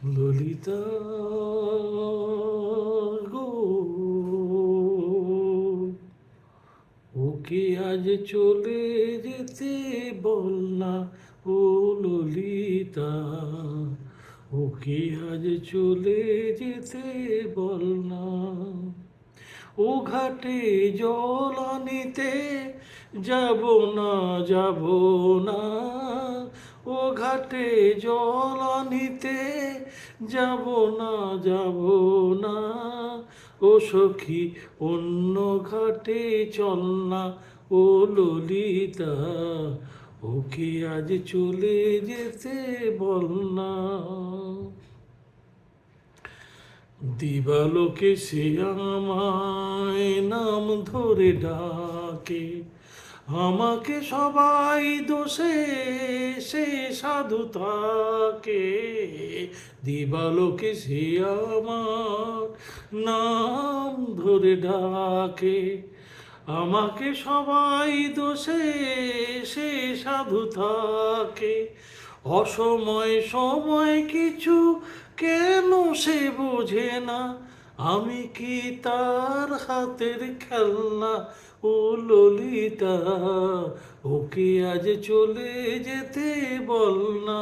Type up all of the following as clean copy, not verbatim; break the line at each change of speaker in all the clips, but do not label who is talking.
ললিতা গো, ওকে আজ চলে যেতে বল না। ও ললিতা, ওকে আজ চলে যেতে বল না। ও ঘাটে জল আনিতে যাব না, যাব না। ও ঘাটে জল আনিতে যাব না, যাব না। ও সখী অন্য ঘাটে চল না। ও ললিতা, ওকে আজ চলে যেতে বল না। দিবালোকে সে আমায় নাম ধরে ডাকে, আমাকে সবাই দোষে সে সাধু তাকে। দিবালোকে সে আমার নাম ধরে ডাকে, আমাকে সবাই দোষে সে সাধু থাকে। অসময় সময় কিছু কেন সে বোঝে না, আমি কি তার হাতের খেলনা। ও ললিতা, ওকে আজ চলে যেতে বল না।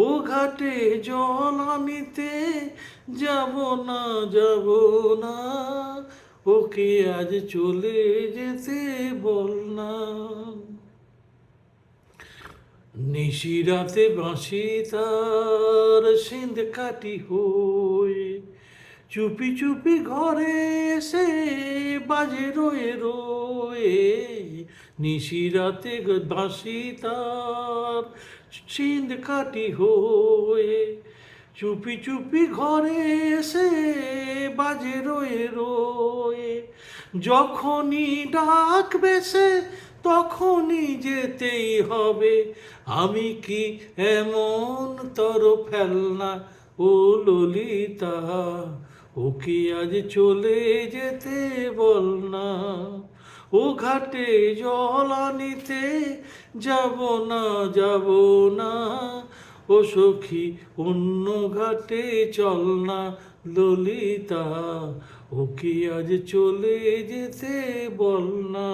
ও ঘাটে জল আনিতে যাব না, যাব না। ওকে আজ চলে যেতে বল না। নিশিরাতে বাঁশি তার সিন্ধ কাটি হয়ে, চুপি চুপি ঘরে এসে বাজে রয়ে রয়ে। নিশিরাতে বাঁশি তার সিন্ধ কাটি হয়ে, চুপি চুপি ঘরে এসে বাজে রয়ে রয়ে। যখনই ডাক বেসে তখনই যেতেই হবে, আমি কি এমন তর ফেলনা। ও ললিতা, ওকে আজ চলে যেতে বল না। ও ঘাটে জল আনিতে যাব না, যাব না। ও সখী অন্য ঘাটে চল না। ললিতা, ওকে আজ চলে যেতে বল না।